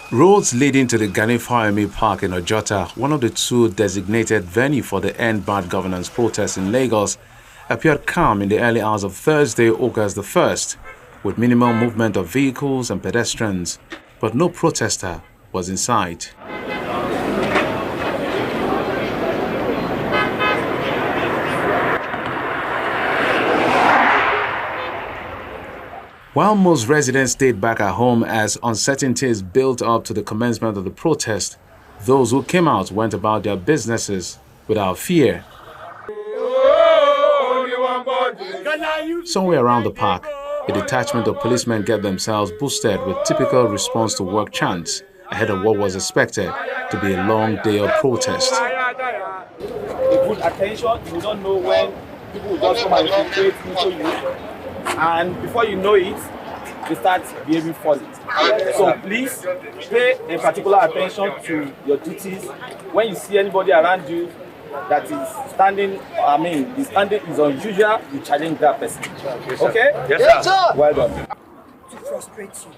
Roads leading to the Gani Fayemi Park in Ojota, one of the two designated venues for the End Bad Governance protest in Lagos, appeared calm in the early hours of Thursday, August the 1st, with minimal movement of vehicles and pedestrians, but no protester was in sight. While most residents stayed back at home as uncertainties built up to the commencement of the protest, those who came out went about their businesses without fear. Somewhere around the park, a detachment of policemen get themselves boosted with typical response to work chants ahead of what was expected to be a long day of protest. Good attention, you don't know when people will just come and infiltrate into you. And before you know it, you start behaving funny. So please pay a particular attention to your duties. When you see anybody around you that is standing, the standing is unusual, you challenge that person. Okay? Yes, sir. Well done. To frustrate you.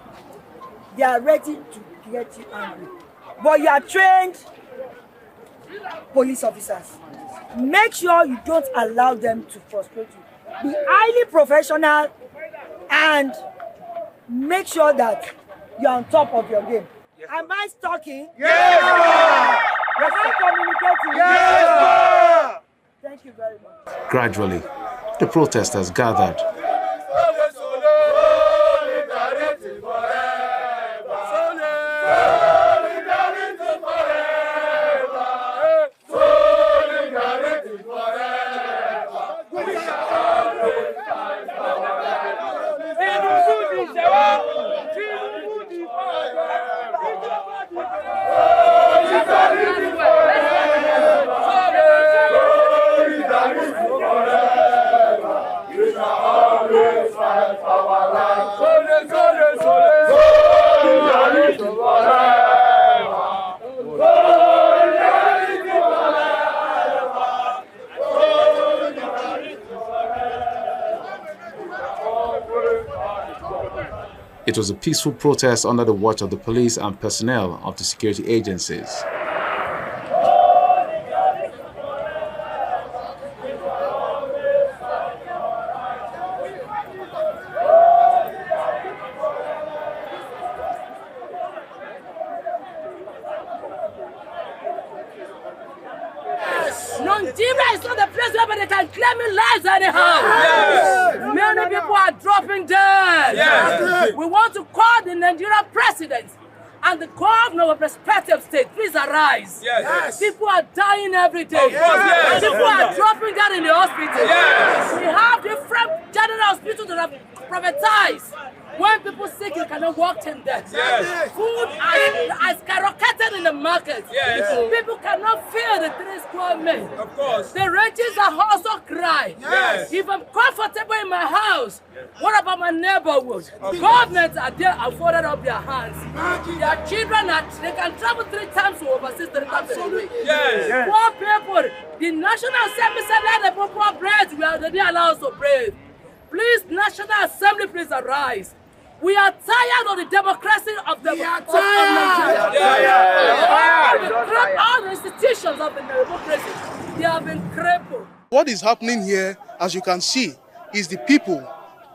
They are ready to get you angry. But you are trained police officers. Make sure you don't allow them to frustrate you. Be highly professional and make sure that you're on top of your game. Yes, am I talking? Yes, sir. Am I communicating? Yes, sir. Thank you very much. Gradually, the protesters gathered. It was a peaceful protest under the watch of the police and personnel of the security agencies. Nigeria is not the place where they can claim lives anyhow. Yes. Many people are dropping dead. Yes. We want to call the Nigerian president and the governor of respective state. Please arise. Yes. People are dying every day. Yes. People are dropping dead in the hospital. Yes. We have different general hospitals that have privatized. When people sick, you cannot walk in there. Yes. Food has skyrocketed in the market. Yes. People cannot feel the 3 square meals. Of course. The renters are also crying. Yes. If I'm comfortable in my house, what about my neighborhood? Governments are there and folded up their hands. Their children, they can travel 3 times to overseas, 3 times a week. Yes. Poor people, the National Assembly said let the people breathe. They didn't allow us to breathe. Please, National Assembly, please arise. We are tired of the democracy of the Nigeria. All the institutions of the democracy, they have been crippled. What is happening here, as you can see, is the people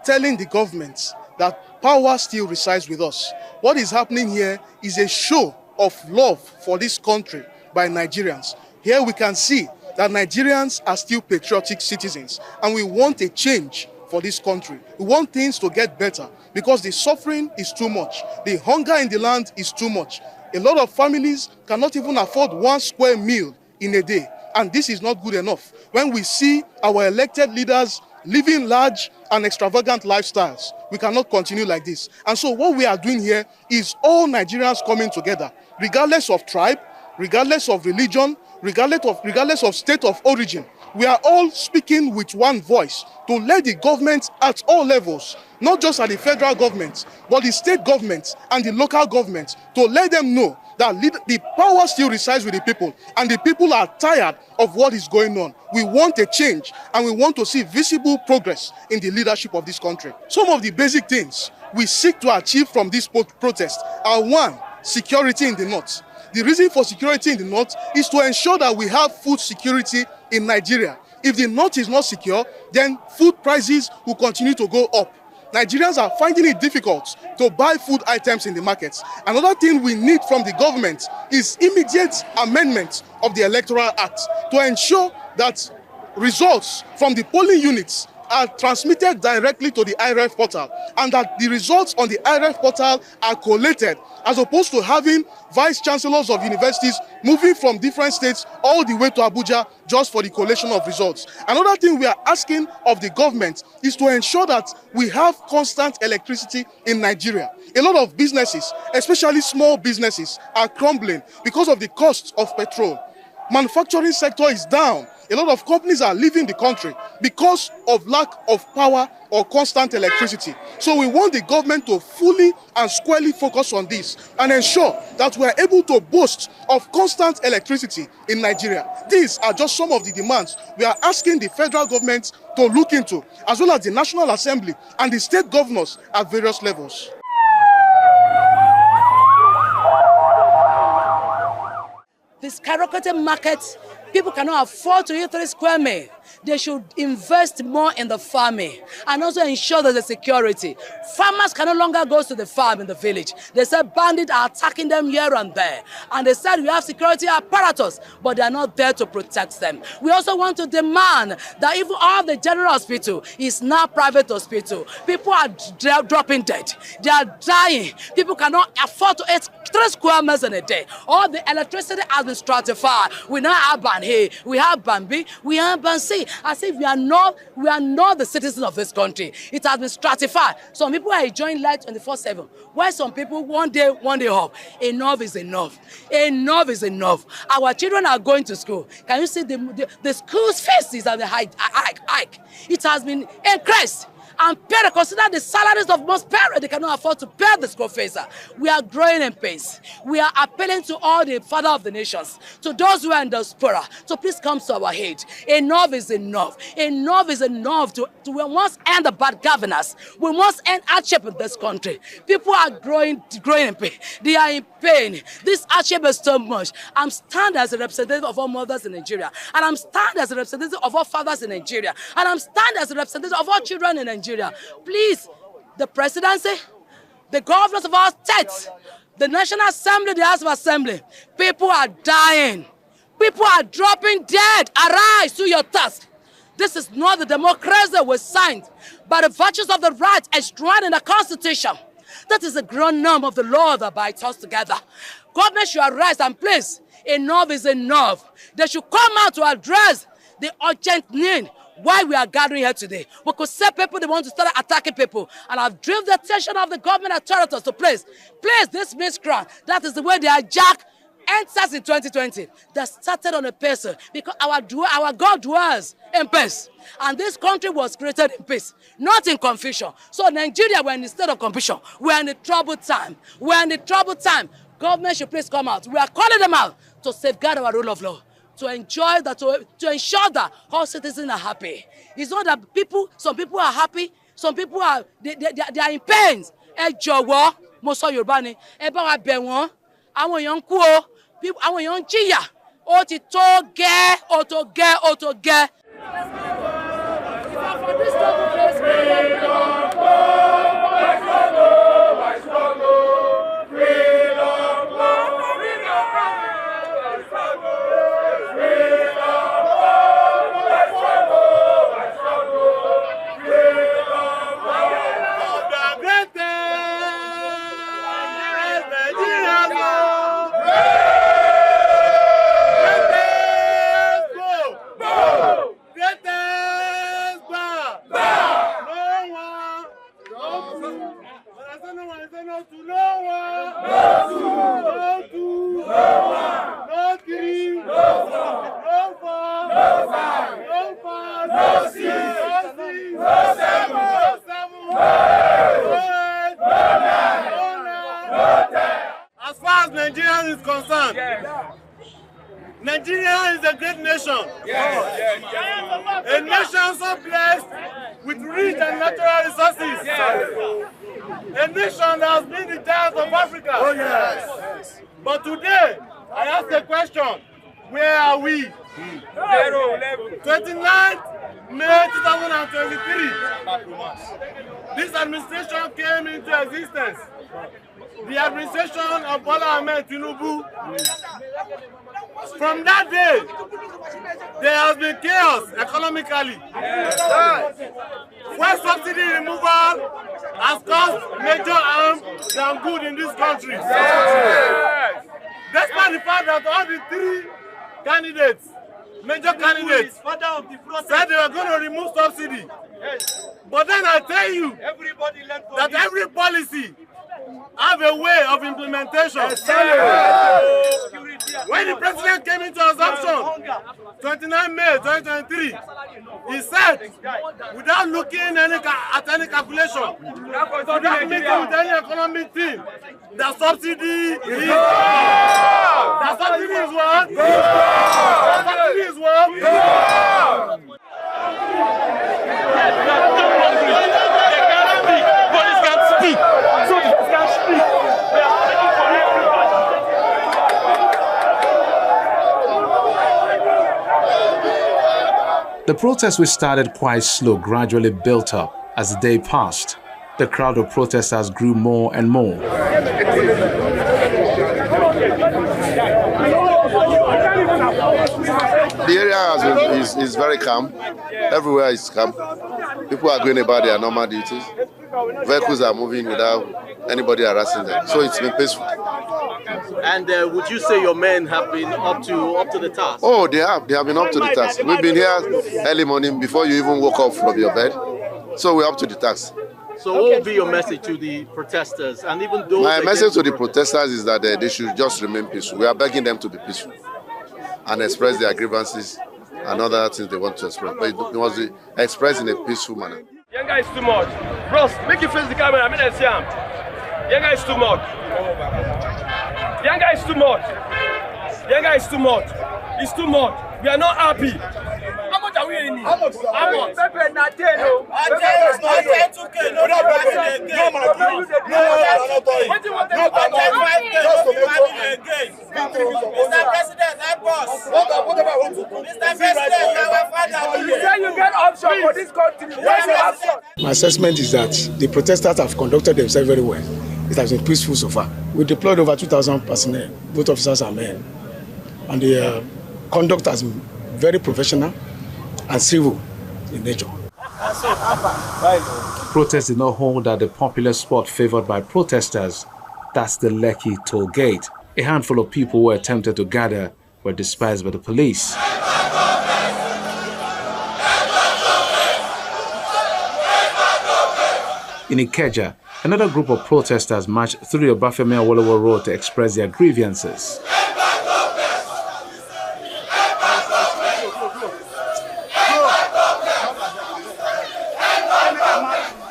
telling the government that power still resides with us. What is happening here is a show of love for this country by Nigerians. Here we can see that Nigerians are still patriotic citizens and we want a change for this country. We want things to get better because the suffering is too much. The hunger in the land is too much. A lot of families cannot even afford 1 square meal in a day. And this is not good enough. When we see our elected leaders living large and extravagant lifestyles, we cannot continue like this. And so what we are doing here is all Nigerians coming together, regardless of tribe, regardless of religion, regardless of state of origin. We are all speaking with one voice to let the government at all levels, not just at the federal government, but the state government and the local government, to let them know that the power still resides with the people and the people are tired of what is going on. We want a change and we want to see visible progress in the leadership of this country. Some of the basic things we seek to achieve from this protest are: 1, security in the north. The reason for security in the north is to ensure that we have food security in Nigeria. If the north is not secure, then food prices will continue to go up. Nigerians are finding it difficult to buy food items in the markets. Another thing we need from the government is immediate amendment of the Electoral Act to ensure that results from the polling units are transmitted directly to the IRF portal, and that the results on the IRF portal are collated, as opposed to having vice chancellors of universities moving from different states all the way to Abuja just for the collation of results. Another thing we are asking of the government is to ensure that we have constant electricity in Nigeria. A lot of businesses, especially small businesses, are crumbling because of the cost of petrol. Manufacturing sector is down. A lot of companies are leaving the country because of lack of power or constant electricity. So we want the government to fully and squarely focus on this and ensure that we are able to boast of constant electricity in Nigeria. These are just some of the demands we are asking the federal government to look into, as well as the National Assembly and the state governors at various levels. The skyrocketing market, people cannot afford to eat 3 square meals. They should invest more in the farming and also ensure that the security. Farmers can no longer go to the farm in the village. They said bandits are attacking them here and there. And they said we have security apparatus, but they are not there to protect them. We also want to demand that even all the general hospital is now private hospital. People are dropping dead. They are dying. People cannot afford to eat 3 square meals in a day. All the electricity has been stratified. We now have ban A, we have ban B, we have ban C. As if we are not the citizens of this country. It has been stratified. Some people are enjoying life 24/7. While some people one day off. Enough is enough. Enough is enough. Our children are going to school. Can you see the school's faces at the hike? It has been increased. And parents consider the salaries of most parents. They cannot afford to pay the school fees. We are growing in pains. We are appealing to all the father of the nations, to those who are in diaspora, to please come to our aid. Enough is enough. Enough is enough. We must end the bad governance. We must end hardship in this country. People are growing in pain. They are in pain. This hardship is so much. I'm standing as a representative of all mothers in Nigeria. And I'm standing as a representative of all fathers in Nigeria. And I'm standing as a representative of all children in Nigeria. Please, the presidency, the governors of our states, the National Assembly, the House of Assembly, people are dying. People are dropping dead. Arise to your task. This is not the democracy we signed, but the virtues of the right enshrined in the Constitution. That is the ground norm of the law that binds us together. Government should arise and please, enough is enough. They should come out to address the urgent need. Why we are gathering here today? We could say people they want to start attacking people, and I've driven the attention of the government authorities to place this miscreant. That is the way they hijack enters in 2020. That started on a pace because our God dwells in peace, and this country was created in peace, not in confusion. So Nigeria, we're in the state of confusion. We're in the troubled time. We're in the troubled time. Government should please come out. We are calling them out to safeguard our rule of law, to ensure that all citizens are happy. It's not that some people are happy, some people are they are in pain. Ẹ jọ̀wọ́, mo sọ Yorùbá ni, ẹ bá wa bẹ̀ wọ́n. Àwọn èèyàn ń kú o, àwọn èèyàn ń jìyà. Ó ti tó gẹ́, ó tó gẹ́, ó tó gẹ́. As far as Nigeria is concerned, Nigeria is a great nation. A nation so blessed with rich and natural resources. A nation that has been the giant of Africa. Oh, yes. But today, I ask the question, where are we? 29th May 2023. This administration came into existence. The administration of Bola Ahmed Tinubu. From that day, there has been chaos economically. Fuel subsidy removal has caused major harm than good in this country. Despite the fact that all the three candidates, major candidates, said they were going to remove subsidy. But then I tell you that every policy have a way of implementation. When the president came into assumption, 29 May 2023, he said, without looking at any calculation, without meeting with any economic team, the subsidy is what? The subsidy is what? Police can't speak. So they can't speak. The protest, which started quite slow, gradually built up as the day passed. The crowd of protesters grew more and more. The area is very calm. Everywhere is calm. People are going about their normal duties. Vehicles are moving without anybody harassing them. So it's been peaceful. And would you say your men have been up to the task? Oh, they have. They have been up to the task. We've been here early morning before you even woke up from your bed. So we're up to the task. So what will be your message to the protesters and even those? My message to the protesters is that they should just remain peaceful. We are begging them to be peaceful and express their grievances and other things they want to express. But it must be expressed in a peaceful manner. Young guy is too much. Bros, make you face the camera. I mean, I see him. Young guy is too much. Young guy is too much. Young guy is too much. It's too much. We are not happy. How much are we in? How much? How much? Pepe na 10 no. 10 is not 10 no. No, what do you want to do? Mr. President, help us. Whatever I want to do. Mr. President, our father. You say you get option for this country. Where's your option? My assessment is that the protesters have conducted themselves very well. It has been peaceful so far. We deployed over 2,000 personnel, both officers and men. And the conduct has been very professional and civil in nature. Protests did not hold at the popular spot favored by protesters. That's the Lekki toll gate. A handful of people who attempted to gather were dispersed by the police. In Ikeja, another group of protesters marched through the Obafemi Awolowo Road to express their grievances.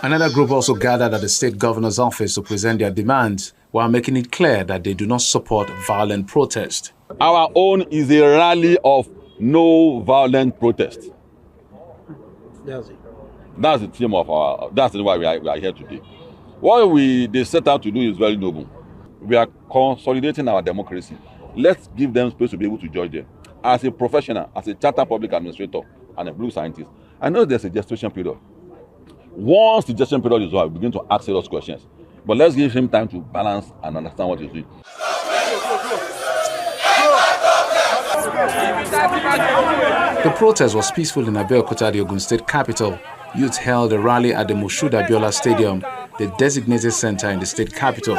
Another group also gathered at the state governor's office to present their demands, while making it clear that they do not support violent protest. Our own is a rally of no violent protest. That's the theme of that's why we are here today. What they set out to do is very noble. We are consolidating our democracy. Let's give them space to be able to judge them. As a professional, as a chartered public administrator and a blue scientist, I know there's a gestation period. Once the gestation period is over, we begin to ask those questions. But let's give him time to balance and understand what he's doing. The protest was peaceful in Abeokuta, the Ogun State capital. Youth held a rally at the Moshood Abiola Stadium, the designated center in the state capital.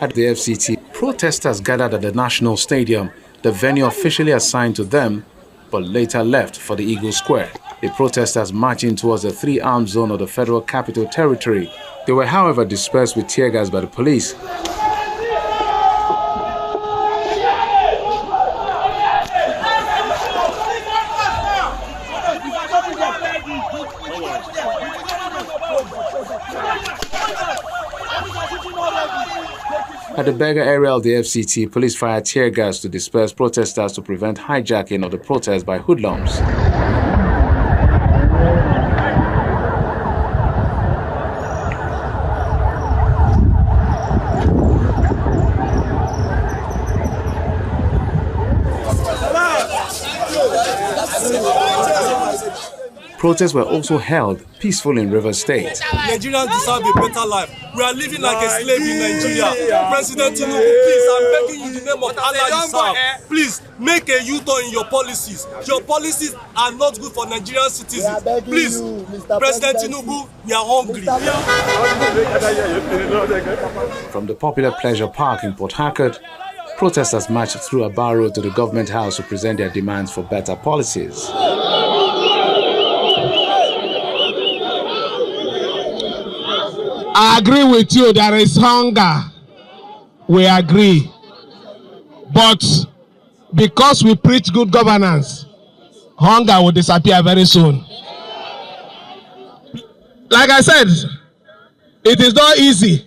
At the FCT, protesters gathered at the National Stadium, the venue officially assigned to them, but later left for the Eagle Square. The protesters marching towards the three-armed zone of the Federal Capital Territory. They were, however, dispersed with tear gas by the police. At the Berger area of the FCT, police fired tear gas to disperse protesters to prevent hijacking of the protest by hoodlums. Protests were also held peacefully in Rivers State. Nigerians deserve a better life. We are living like a slave in Nigeria. President Tinubu, please, I'm begging you in the name of Allah, please make a U-turn in your policies. Your policies are not good for Nigerian citizens. Please, President Tinubu, we are hungry. From the popular Pleasure Park in Port Harcourt, protesters marched through a bar road to the government house to present their demands for better policies. I agree with you, there is hunger. We agree. But because we preach good governance, hunger will disappear very soon. Like I said, it is not easy.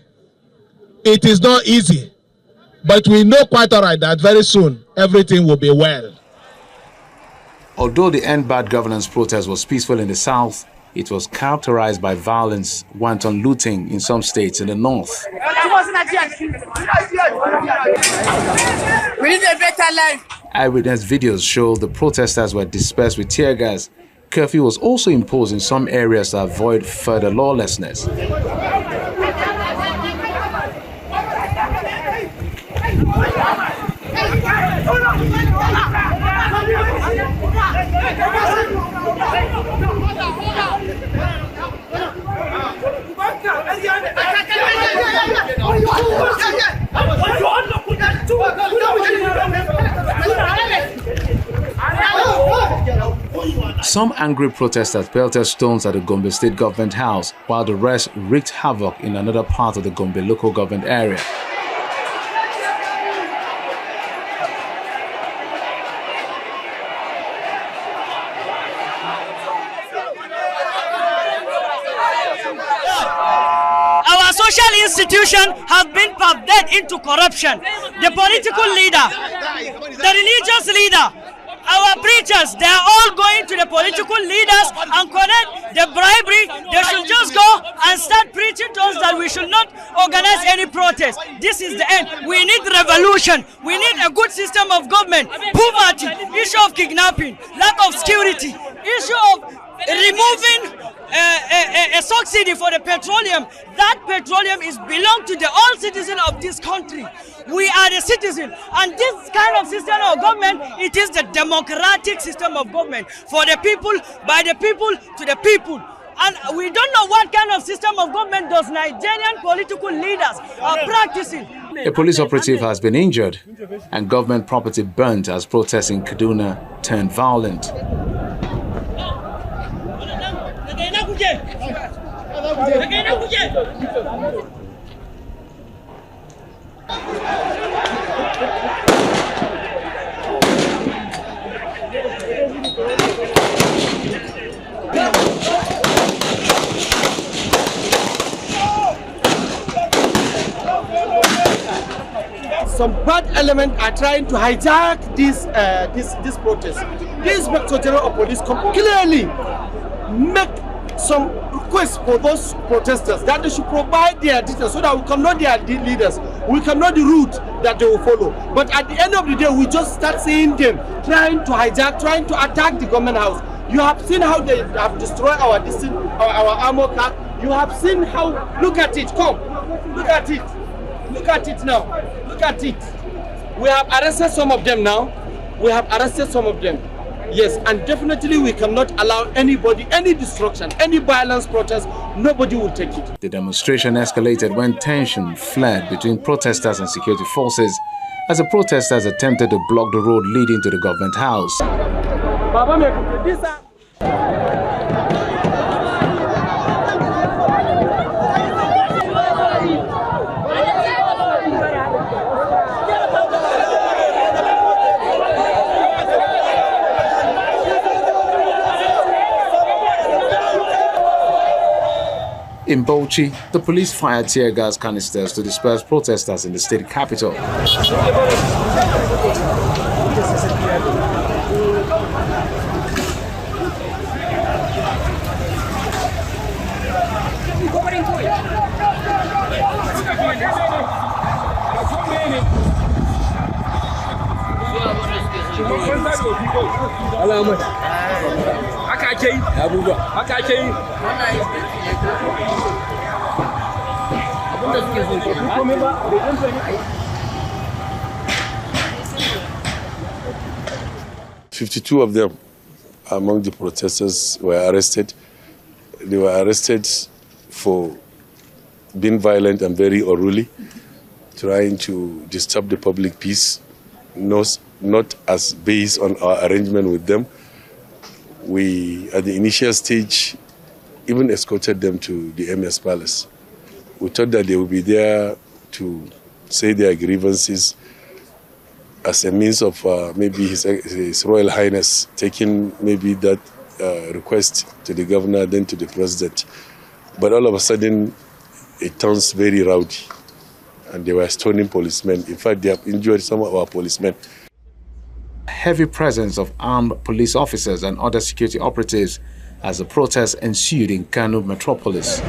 It is not easy. But we know quite all right that very soon everything will be well. Although the End Bad Governance protest was peaceful in the south, it was characterized by violence, wanton looting in some states in the north. We need a better life. Eyewitness videos show the protesters were dispersed with tear gas. Curfew was also imposed in some areas to avoid further lawlessness. Some angry protesters pelted stones at the Gombe State Government House, while the rest wreaked havoc in another part of the Gombe local government area. Our social institutions have been perverted into corruption. The political leader, the religious leader, our preachers, they are all going to the political leaders and collect the bribery. They should just go and start preaching to us that we should not organize any protest. This is the end. We need revolution. We need a good system of government. Poverty, issue of kidnapping, lack of security, issue of removing a subsidy for the petroleum. That petroleum is belong to the all citizens of this country. We are the citizen, and this kind of system of government, it is the democratic system of government for the people, by the people, to the people. And we don't know what kind of system of government those Nigerian political leaders are practicing. A police operative has been injured and government property burnt as protests in Kaduna turned violent. Some bad elements are trying to hijack this protest. The Inspector General of Police clearly make some requests for those protesters that they should provide their details so that we can know their leaders, we can know the route that they will follow. But at the end of the day, we just start seeing them trying to hijack, trying to attack the government house. You have seen how they have destroyed our armor car. You have seen how, look at it, come, look at it. Look at it now. Look at it. We have arrested some of them now. We have arrested some of them. Yes, and definitely we cannot allow anybody, any destruction, any violence protest. Nobody will take it. The demonstration escalated when tension flared between protesters and security forces as the protesters attempted to block the road leading to the government house. In Bauchi, the police fired tear gas canisters to disperse protesters in the state capital. "52 of them among the protesters were arrested. They were arrested for being violent and very unruly, trying to disturb the public peace, not as based on our arrangement with them. We, at the initial stage, even escorted them to the MS Palace. We thought that they would be there to say their grievances as a means of maybe His Royal Highness taking maybe that request to the governor, then to the president. But all of a sudden, it turns very rowdy, and they were stoning policemen. In fact, they have injured some of our policemen. Heavy presence of armed police officers and other security operatives as the protests ensued in Kanu metropolis.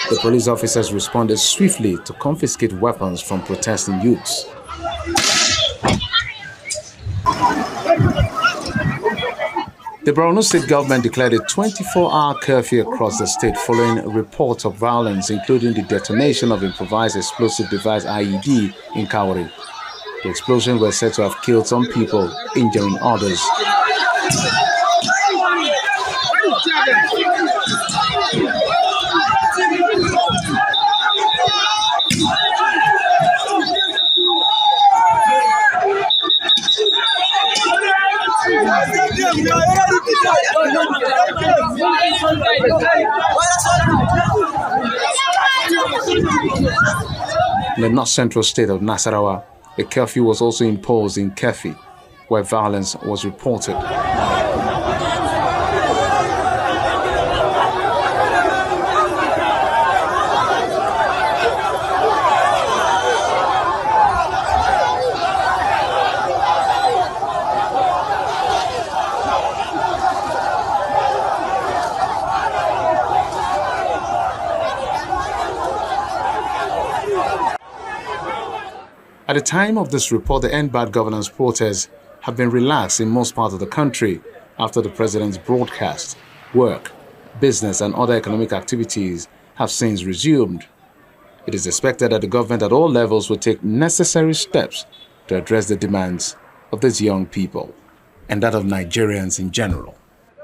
The police officers responded swiftly to confiscate weapons from protesting youths. The Borno state government declared a 24-hour curfew across the state following reports of violence, including the detonation of improvised explosive device IED in Kawari. The explosion was said to have killed some people, injuring others. In the north-central state of Nasarawa, a curfew was also imposed in Kefi, where violence was reported. At the time of this report, the End Bad Governance protests have been relaxed in most parts of the country after the president's broadcast. Work, business and other economic activities have since resumed. It is expected that the government at all levels will take necessary steps to address the demands of these young people and that of Nigerians in general.